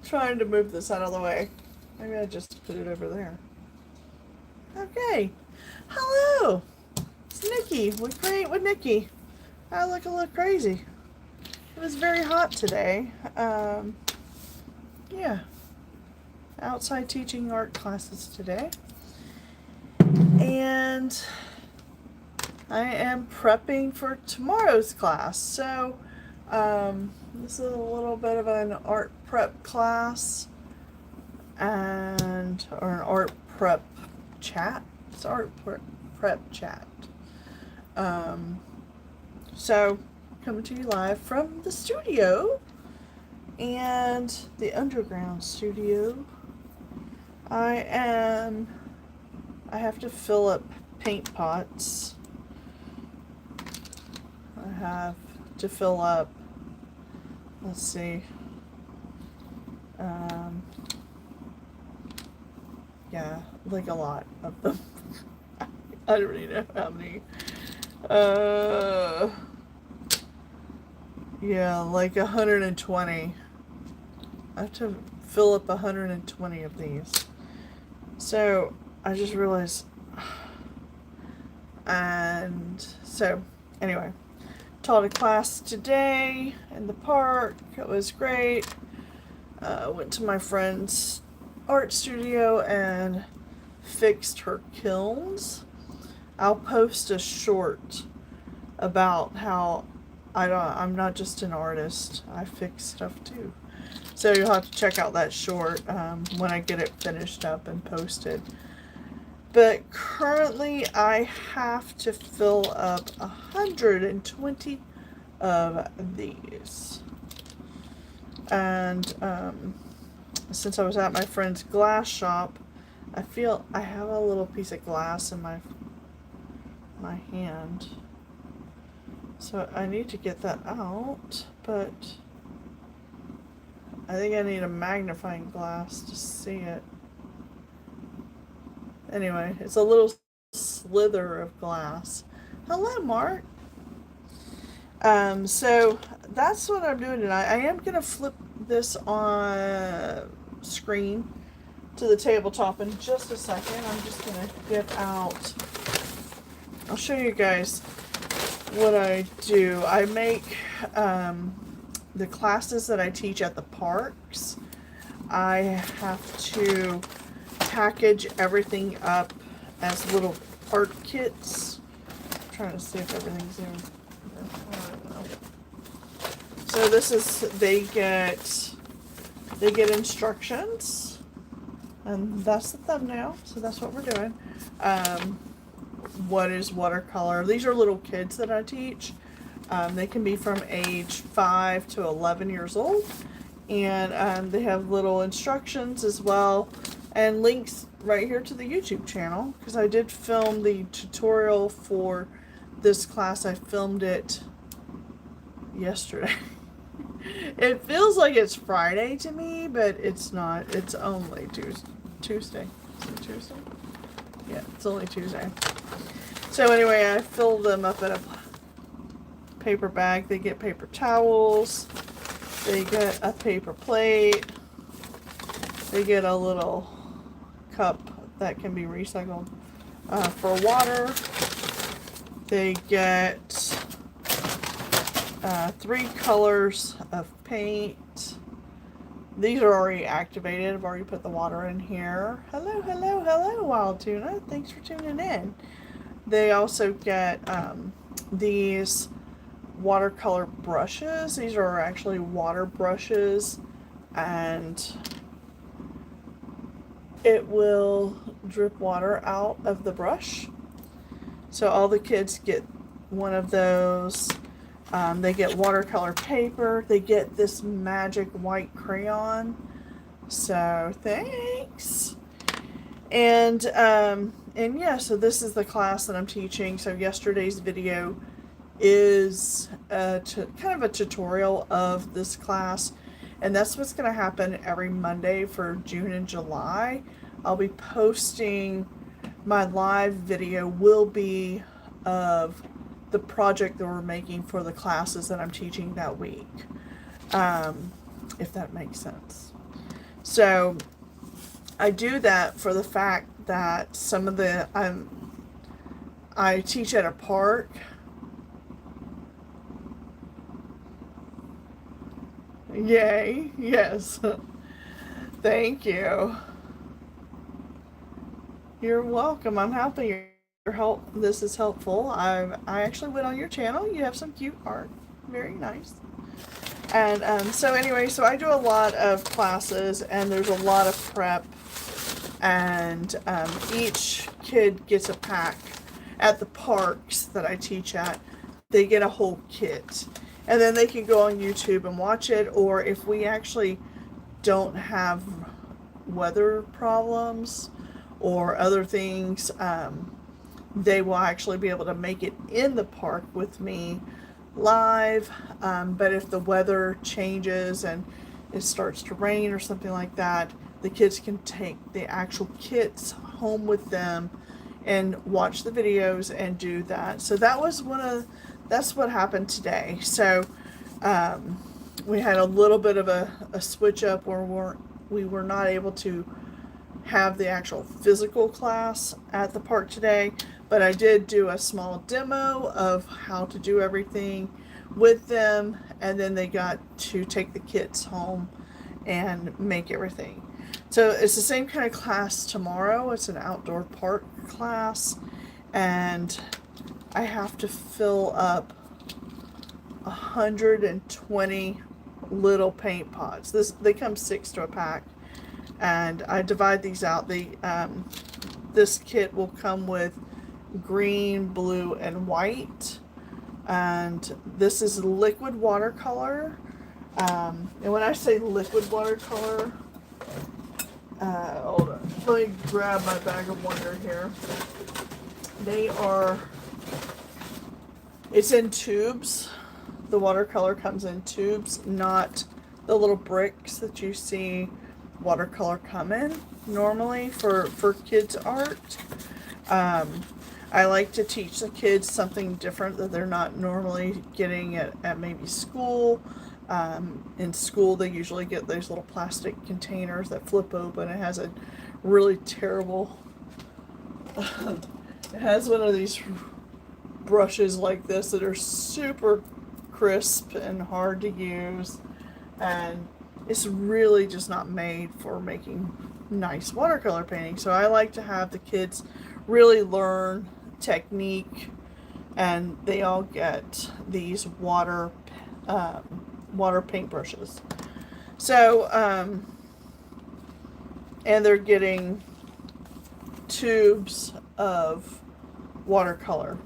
trying to move this out of the way. Maybe I just put it over there. Okay. Hello. It's Nikki. Look great with Nikki. I look a little crazy. It was very hot today. Yeah. Outside teaching art classes today. And I am prepping for tomorrow's class. So, this is a little bit of an art prep class or an art prep chat. It's art prep chat. So coming to you live from the studio and the underground studio. I have to fill up paint pots. I have to fill up, let's see, yeah, like a lot of them. I don't really know how many. Yeah, like 120. I have to fill up 120 of these. So I just realized, and so anyway, taught a class today in the park. It was great. Went to my friend's art studio and fixed her kilns. I'll post a short about how I'm not just an artist. I fix stuff too. So you'll have to check out that short when I get it finished up and posted. But currently I have to fill up 120 of these. And since I was at my friend's glass shop, I feel I have a little piece of glass in my hand. So I need to get that out, but I think I need a magnifying glass to see it. Anyway, it's a little slither of glass. Hello, Mark. So that's what I'm doing tonight. I am going to flip this on screen to the tabletop in just a second. I'm just going to get out. I'll show you guys what I do. I make the classes that I teach at the parks. I have to package everything up as little art kits. I'm trying to see if everything's in. So this is, they get instructions, and that's the thumbnail. So that's what we're doing. What is watercolor? These are little kids that I teach. They can be from age 5 to 11 years old, and they have little instructions as well, and links right here to the YouTube channel, because I did film the tutorial for this class. I filmed it yesterday. It feels like it's Friday to me, but it's not. It's only Tuesday. Is it Tuesday? Yeah, it's only Tuesday. So anyway, I filled them up in a paper bag. They get paper towels. They get a paper plate. They get a little cup that can be recycled for water. They get 3 colors of paint. These are already activated. I've already put the water in here. Hello, hello, hello, Wild Tuna. Thanks for tuning in. They also get these watercolor brushes. These are actually water brushes, and it will drip water out of the brush. So all the kids get one of those. They get watercolor paper. They get this magic white crayon. So thanks. And yeah, so this is the class that I'm teaching. So yesterday's video is kind of a tutorial of this class, and that's what's going to happen every Monday for June and July. I'll be posting, my live video will be of the project that we're making for the classes that I'm teaching that week, if that makes sense. So I do that for the fact that some of the I teach at a park. Yay, yes. Thank you. You're welcome. I'm happy your help. This is helpful. I actually went on your channel. You have some cute art. Very nice. And so anyway, so I do a lot of classes, and there's a lot of prep, and each kid gets a pack at the parks that I teach at. They get a whole kit, and then they can go on YouTube and watch it, or if we actually don't have weather problems or other things, they will actually be able to make it in the park with me live. But if the weather changes and it starts to rain or something like that, the kids can take the actual kits home with them and watch the videos and do that. So that's what happened today. So we had a little bit of a switch up where we were not able to have the actual physical class at the park today, but I did do a small demo of how to do everything with them, and then they got to take the kits home and make everything. So it's the same kind of class tomorrow. It's an outdoor park class, and I have to fill up 120 little paint pots. They come 6 to a pack, and I divide these out. This kit will come with green, blue, and white, and this is liquid watercolor. And when I say liquid watercolor, hold on, let me grab my bag of wonder here. It's in tubes. The watercolor comes in tubes, not the little bricks that you see watercolor come in normally for kids art. I like to teach the kids something different that they're not normally getting at maybe school. In school, they usually get those little plastic containers that flip open. It has a really terrible, it has one of these brushes like this that are super crisp and hard to use, and it's really just not made for making nice watercolor painting. So I like to have the kids really learn technique, and they all get these water paint brushes. So and they're getting tubes of watercolor,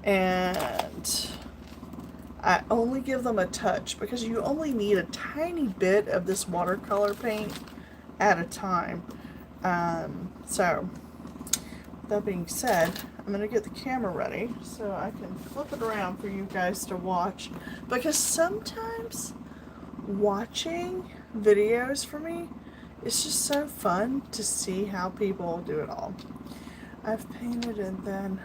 and I only give them a touch because you only need a tiny bit of this watercolor paint at a time. So that being said, I'm going to get the camera ready so I can flip it around for you guys to watch, because sometimes watching videos for me, it's just so fun to see how people do it all. I've painted, and then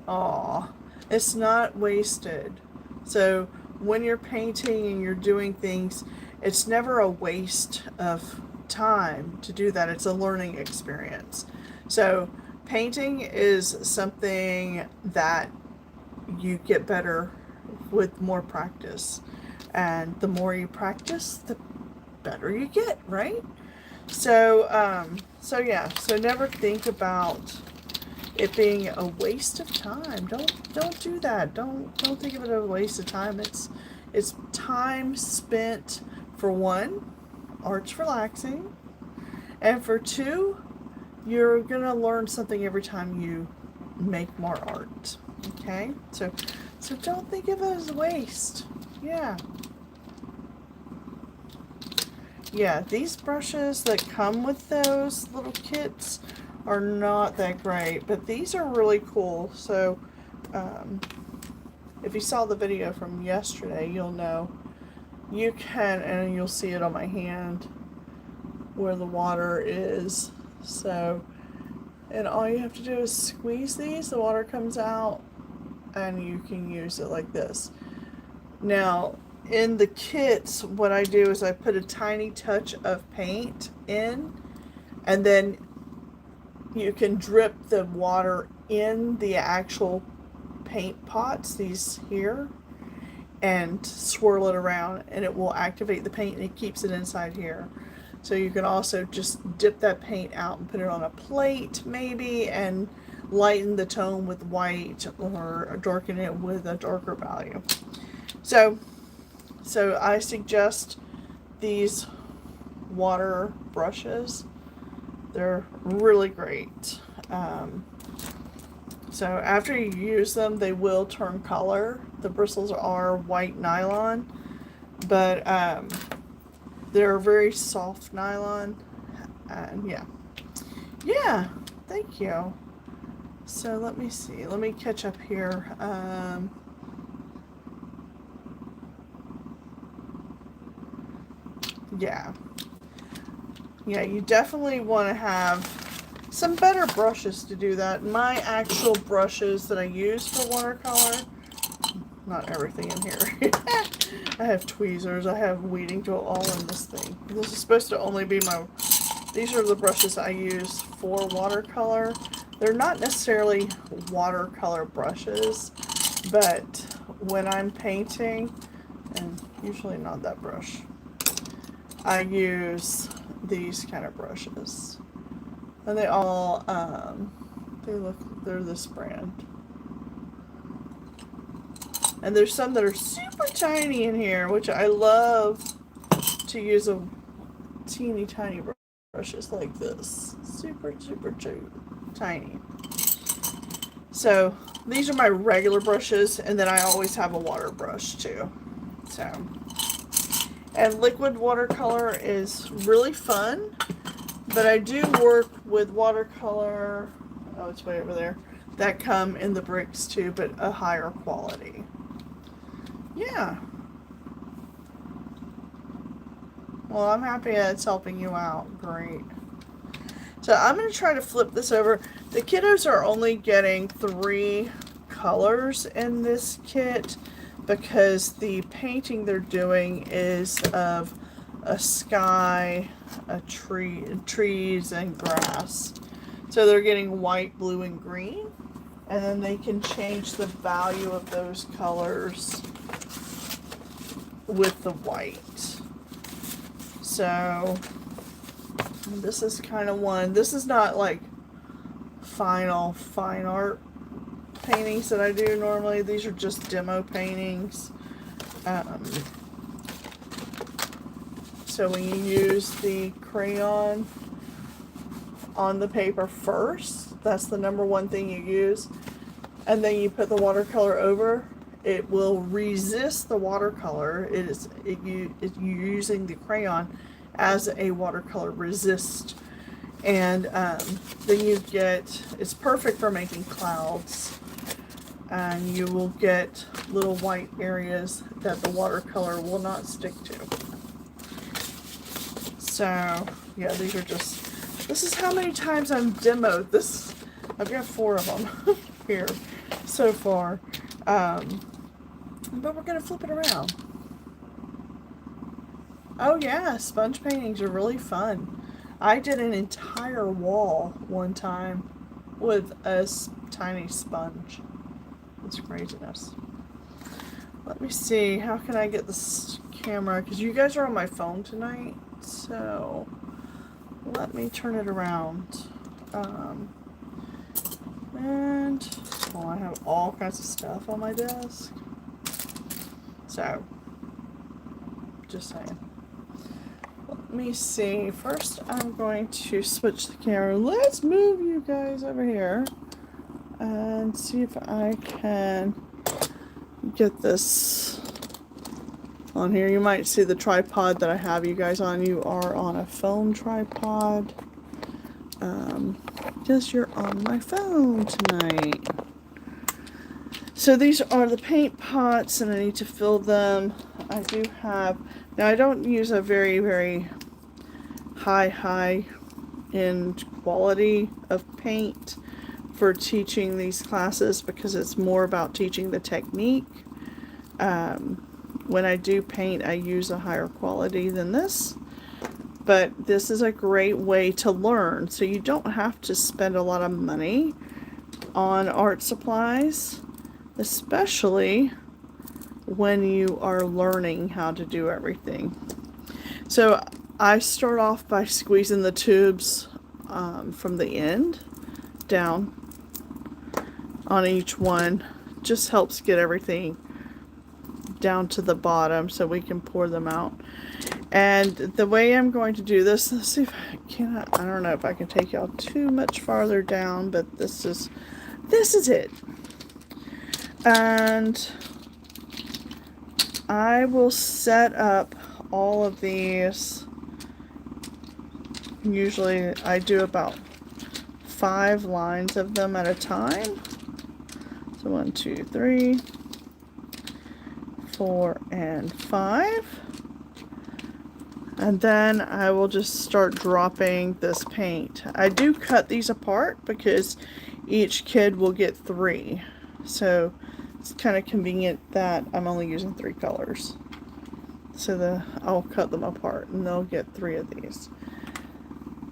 aw, it's not wasted. So when you're painting and you're doing things, it's never a waste of time to do that. It's a learning experience. So painting is something that you get better with more practice, and the more you practice, the better you get, right? So yeah, so never think about it being a waste of time. Don't do that. Don't think of it as a waste of time. It's time spent. For one, art's relaxing, and for two, you're gonna learn something every time you make more art. Okay, so don't think of it as a waste. Yeah, these brushes that come with those little kits are not that great, but these are really cool. So if you saw the video from yesterday, you'll know you can, and you'll see it on my hand where the water is. So, and all you have to do is squeeze these, the water comes out, and you can use it like this. Now, in the kits, what I do is I put a tiny touch of paint in, and then you can drip the water in the actual paint pots, these here, and swirl it around, and it will activate the paint and it keeps it inside here. So you can also just dip that paint out and put it on a plate maybe, and lighten the tone with white or darken it with a darker value. So I suggest these water brushes. They're really great. So after you use them, they will turn color. The bristles are white nylon, but they're very soft nylon. And yeah, thank you. So let me see. Let me catch up here. Yeah, you definitely want to have some better brushes to do that. My actual brushes that I use for watercolor, not everything in here. I have tweezers, I have weeding tool, all in this thing. This is supposed to only be these are the brushes I use for watercolor. They're not necessarily watercolor brushes, but when I'm painting, and usually not that brush, I use these kind of brushes. And they all, they're this brand. And there's some that are super tiny in here, which I love to use a teeny tiny brushes like this. Super tiny. So these are my regular brushes, and then I always have a water brush too. So, and liquid watercolor is really fun, but I do work with watercolor, oh, it's way over there, that come in the bricks too, but a higher quality. Yeah. Well, I'm happy it's helping you out. Great. So I'm going to try to flip this over. The kiddos are only getting 3 colors in this kit because the painting they're doing is of a sky, a tree, trees, and grass. So they're getting white, blue, and green. And then they can change the value of those colors with the white. So this is kind of one. This is not like final fine art paintings that I do normally. These are just demo paintings. So when you use the crayon on the paper first, that's the number one thing you use, and then you put the watercolor over, it will resist the watercolor. You're using the crayon as a watercolor resist, and then you get, it's perfect for making clouds, and you will get little white areas that the watercolor will not stick to. So yeah, these are just, this is how many times I've demoed this. I've got 4 of them here so far. But we're going to flip it around. Oh yeah, sponge paintings are really fun. I did an entire wall one time with a tiny sponge. It's craziness. Let me see, how can I get this camera? Because you guys are on my phone tonight, so let me turn it around. And well, I have all kinds of stuff on my desk. So, just saying. Let me see. First, I'm going to switch the camera. Let's move you guys over here and see if I can get this on here. You might see the tripod that I have you guys on. You are on a phone tripod. Because you're on my phone tonight. So these are the paint pots, and I need to fill them. I do have, now I don't use a very, very high end quality of paint for teaching these classes because it's more about teaching the technique. when I do paint, I use a higher quality than this. But this is a great way to learn, so you don't have to spend a lot of money on art supplies, especially when you are learning how to do everything. So I start off by squeezing the tubes from the end down on each one. Just helps get everything down to the bottom so we can pour them out. And the way I'm going to do this, let's see if I can, I don't know if I can take y'all too much farther down, but this is it. And I will set up all of these. Usually I do about 5 lines of them at a time. So 1, 2, 3, 4, and 5. And then I will just start dropping this paint. I do cut these apart because each kid will get 3. So it's kind of convenient that I'm only using 3 colors. So I'll cut them apart and they'll get 3 of these.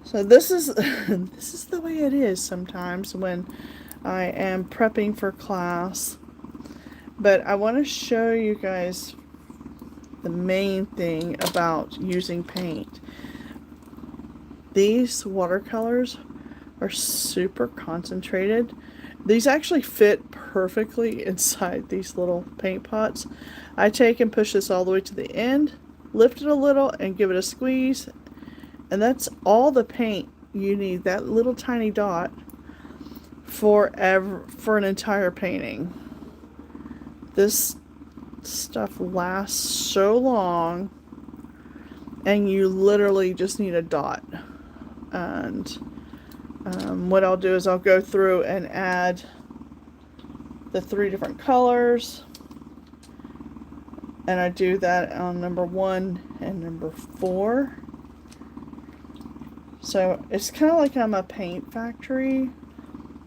So this is this is the way it is sometimes when I am prepping for class. But I want to show you guys the main thing about using paint. These watercolors are super concentrated. These actually fit perfectly inside these little paint pots. I take and push this all the way to the end, lift it a little and give it a squeeze, and that's all the paint you need, that little tiny dot, for an entire painting. This stuff lasts so long, and you literally just need a dot. And what I'll do is I'll go through and add the 3 different colors, and I do that on number 1 and number 4. So it's kind of like I'm a paint factory,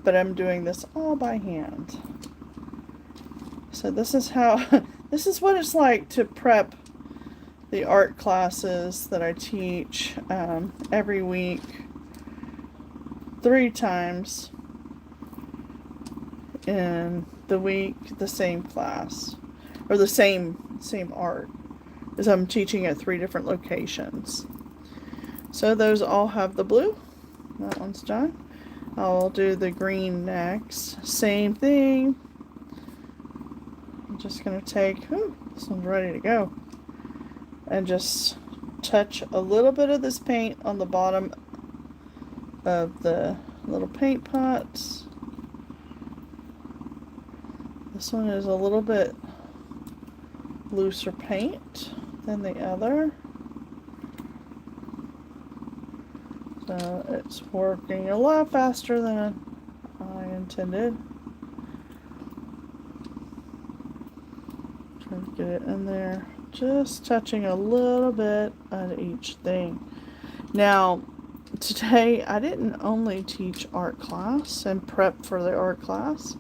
but I'm doing this all by hand. So this is how this is what it's like to prep the art classes that I teach every week, 3 times in the week, the same class, or the same art, as I'm teaching at 3 different locations. So those all have the blue. That one's done. I'll do the green next. Same thing. I'm just going to take, this one's ready to go, and just touch a little bit of this paint on the bottom of the little paint pots. This one is a little bit looser paint than the other. So it's working a lot faster than I intended. Trying to get it in there. Just touching a little bit on each thing. Now, today I didn't only teach art class and prep for the art class.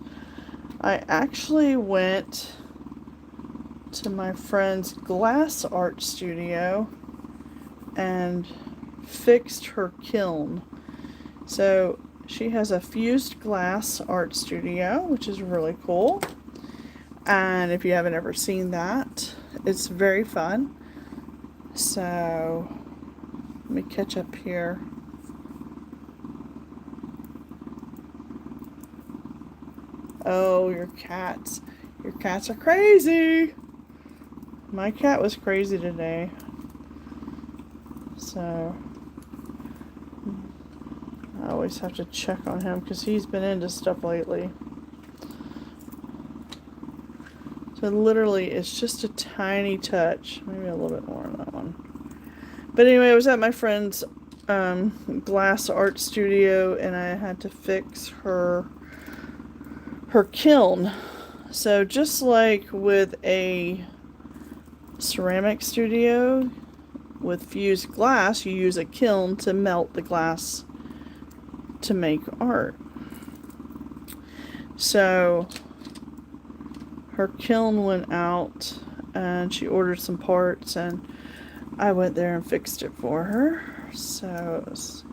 I actually went to my friend's glass art studio and fixed her kiln. So she has a fused glass art studio, which is really cool. And if you haven't ever seen that, it's very fun. So let me catch up here. Oh, your cats are crazy. My cat was crazy today. So I always have to check on him because he's been into stuff lately. So literally it's just a tiny touch, maybe a little bit more on that one. But anyway, I was at my friend's glass art studio and I had to fix her kiln. So just like with a ceramic studio with fused glass, you use a kiln to melt the glass to make art. So her kiln went out and she ordered some parts, and I went there and fixed it for her. So it's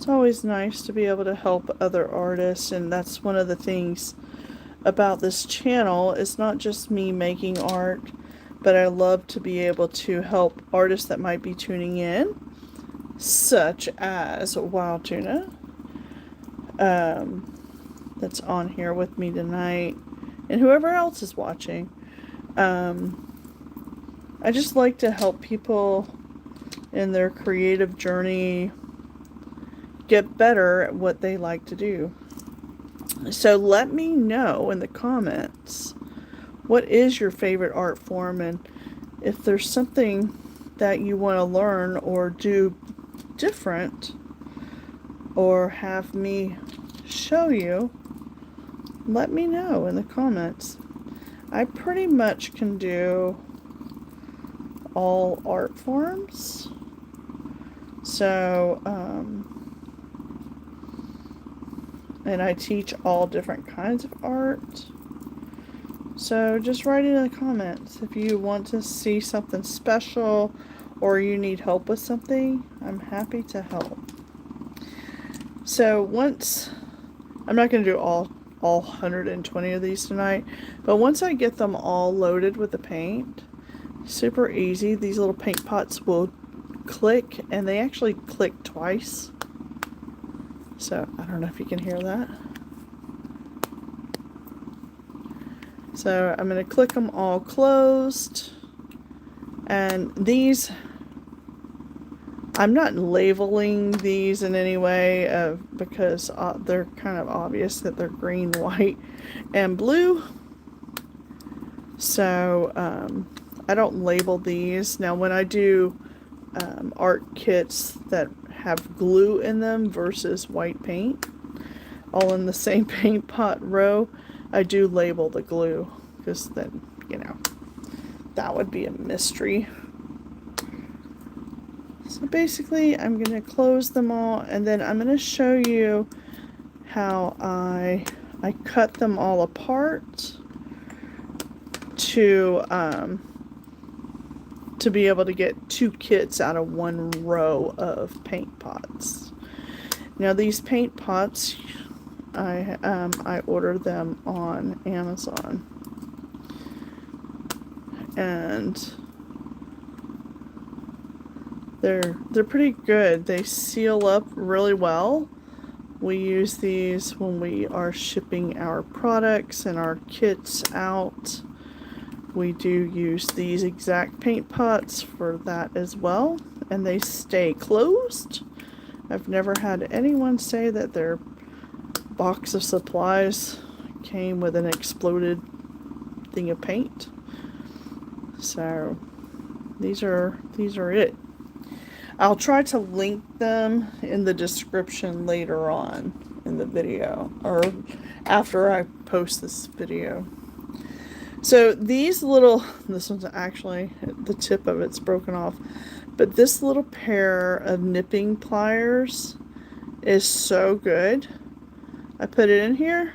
always nice to be able to help other artists, and that's one of the things about this channel. It's not just me making art, but I love to be able to help artists that might be tuning in, such as Wild Tuna, that's on here with me tonight, and whoever else is watching. I just like to help people in their creative journey get better at what they like to do. So let me know in the comments, what is your favorite art form, and if there's something that you want to learn or do different, or have me show you, let me know in the comments. I pretty much can do all art forms. So, and I teach all different kinds of art. So just write it in the comments if you want to see something special or you need help with something. I'm happy to help. So once, I'm not going to do all 120 of these tonight, but once I get them all loaded with the paint, super easy. These little paint pots will click, and they actually click twice. So I don't know if you can hear that. So I'm going to click them all closed, and these, I'm not labeling these in any way because they're kind of obvious that they're green, white, and blue. So I don't label these. Now when I do art kits that have glue in them versus white paint, all in the same paint pot row, I do label the glue, because then, you know, that would be a mystery. So basically I'm going to close them all, and then I'm going to show you how I cut them all apart to be able to get 2 kits out of 1 row of paint pots. Now these paint pots, I ordered them on Amazon, and they're pretty good. They seal up really well. We use these when we are shipping our products and our kits out. We do use these exact paint pots for that as well, and they stay closed. I've never had anyone say that their box of supplies came with an exploded thing of paint. So these are it. I'll try to link them in the description later on in the video, or after I post this video. So these little, this one's actually, the tip of it's broken off, but this little pair of nipping pliers is so good. I put it in here,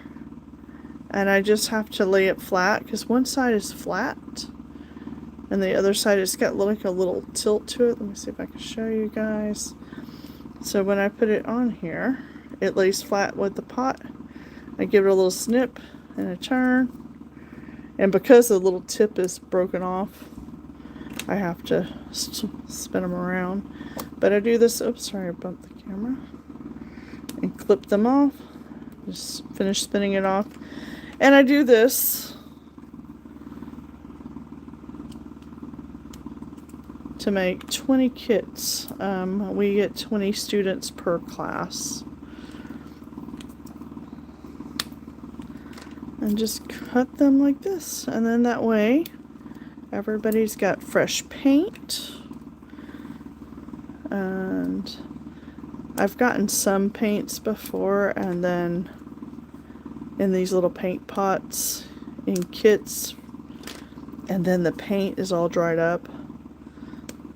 and I just have to lay it flat, because one side is flat, and the other side has got like a little tilt to it. Let me see if I can show you guys. So when I put it on here, it lays flat with the pot. I give it a little snip and a turn. And because the little tip is broken off, I have to spin them around. But I do this, oops, sorry, I bumped the camera. And clip them off. Just finish spinning it off. And I do this to make 20 kits. We get 20 students per class. And just cut them like this, and then that way everybody's got fresh paint. And I've gotten some paints before, and then in these little paint pots in kits, and then the paint is all dried up.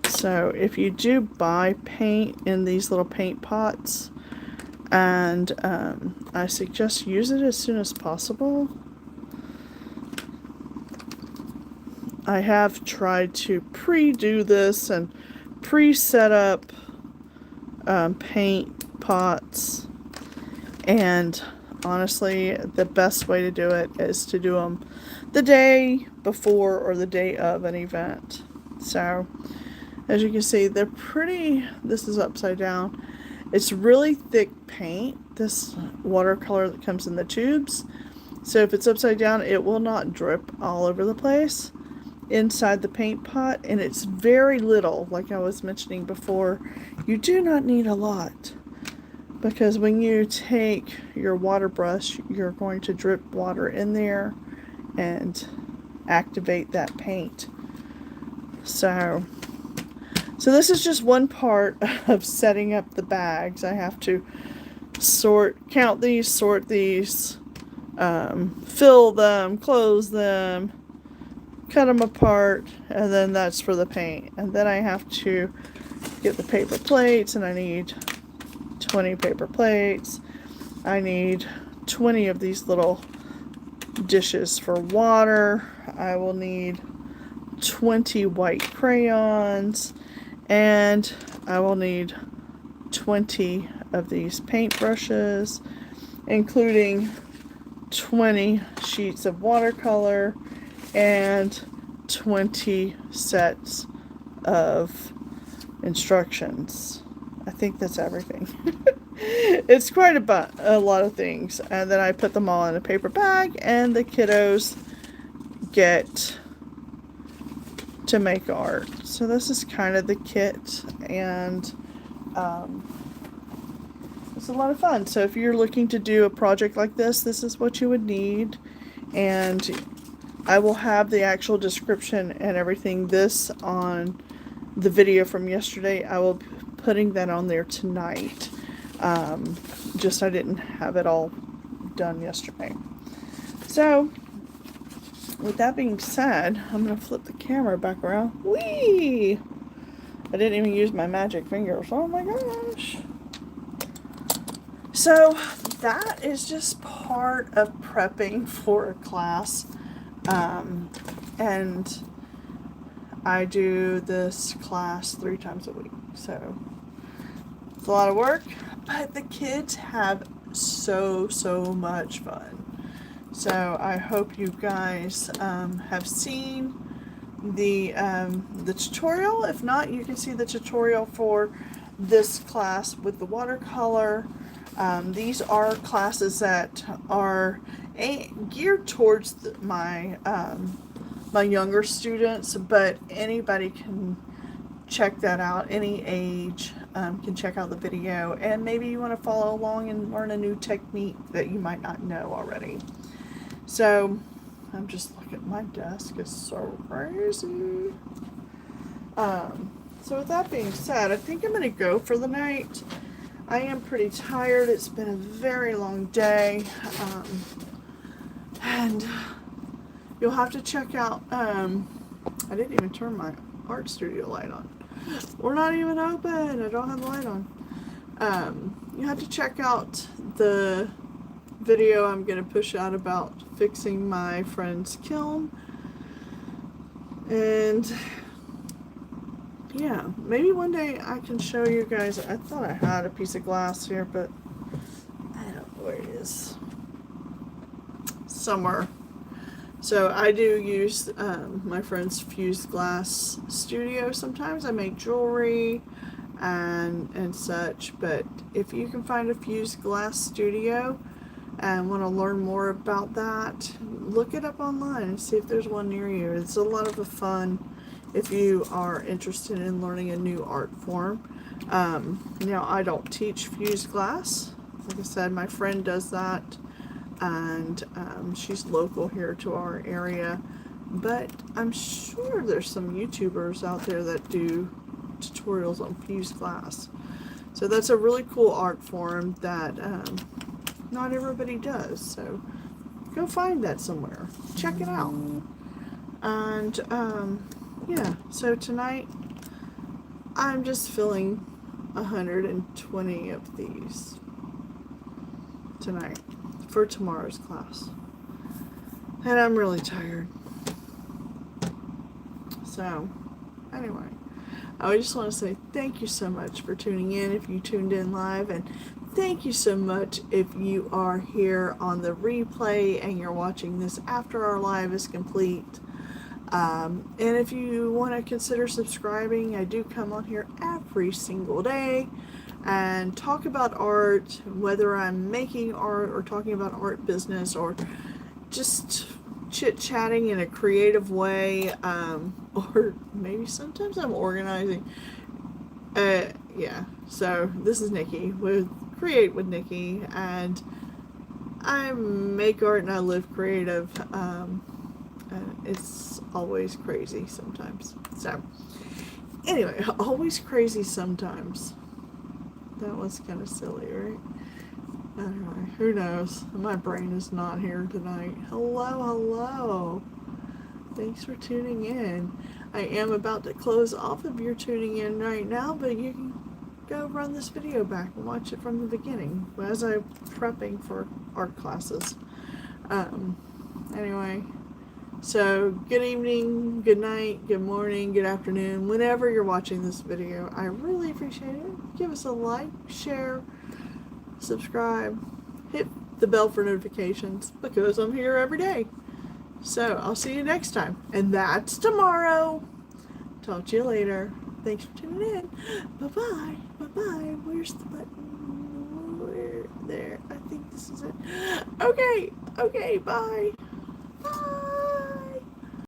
So if you do buy paint in these little paint pots, and I suggest use it as soon as possible. I have tried to pre-do this and pre-set up paint pots, and honestly the best way to do it is to do them the day before or the day of an event. So as you can see, they're pretty, this is upside down. It's really thick paint, this watercolor that comes in the tubes. So if it's upside down, it will not drip all over the place inside the paint pot, and it's very little. Like I was mentioning before, you do not need a lot, because when you take your water brush, you're going to drip water in there and activate that paint. So this is just one part of setting up the bags. I have to count these, sort these, fill them, close them, cut them apart, and then that's for the paint. And then I have to get the paper plates, and I need 20 paper plates. I need 20 of these little dishes for water. I will need 20 white crayons, and I will need 20 of these paint brushes, including 20 sheets of watercolor and 20 sets of instructions. I think that's everything. It's quite a lot of things. And then I put them all in a paper bag, and the kiddos get to make art. So this is kind of the kit, and it's a lot of fun. So if you're looking to do a project like this is what you would need. And I will have the actual description and everything this on the video from yesterday. I will be putting that on there tonight. Just I didn't have it all done yesterday. So with that being said, I'm going to flip the camera back around. Whee! I didn't even use my magic fingers. Oh my gosh. So that is just part of prepping for a class. And I do this class 3 times a week. So it's a lot of work, but the kids have so much fun. So I hope you guys have seen the tutorial. If not, you can see the tutorial for this class with the watercolor. These are classes that are geared towards my younger students, but anybody can check that out. Any age can check out the video, and maybe you want to follow along and learn a new technique that you might not know already. So I'm just looking at my desk, it's so crazy. So with that being said, I think I'm going to go for the night. I am pretty tired. It's been a very long day. And you'll have to check out, I didn't even turn my art studio light on. We're not even open. I don't have the light on. You have to check out the video I'm going to push out about fixing my friend's kiln. And yeah, maybe one day I can show you guys. I thought I had a piece of glass here, but I don't know where it is. Somewhere. So I do use my friend's fused glass studio. Sometimes I make jewelry and such, but if you can find a fused glass studio and want to learn more about that, look it up online and see if there's one near you. It's a lot of fun if you are interested in learning a new art form. Now, I don't teach fused glass. Like I said, my friend does that, and she's local here to our area, but I'm sure there's some YouTubers out there that do tutorials on fused glass. So that's a really cool art form that not everybody does, so go find that somewhere, check it out. And yeah, so tonight I'm just filling 120 of these tonight for tomorrow's class, and I'm really tired. So, anyway, I just want to say thank you so much for tuning in if you tuned in live, and thank you so much if you are here on the replay and you're watching this after our live is complete. And if you want to consider subscribing, I do come on here every single day and talk about art, whether I'm making art or talking about art business or just chit-chatting in a creative way, or maybe sometimes I'm organizing. Yeah, so this is Nikki with Create with Nikki, and I make art and I live creative. It's always crazy sometimes. So, anyway, always crazy sometimes. That was kind of silly, right? Anyway, who knows? My brain is not here tonight. Hello. Thanks for tuning in. I am about to close off if you're tuning in right now, but you can go run this video back and watch it from the beginning as I'm prepping for art classes. Anyway, so good evening, good night, good morning, good afternoon, whenever you're watching this video. I really appreciate it. Give us a like, share, subscribe, hit the bell for notifications because I'm here every day. So I'll see you next time, and that's tomorrow. Talk to you later. Thanks for tuning in. Bye-bye. Bye-bye. Where's the button? Where? There. I think this is it. Okay. Bye.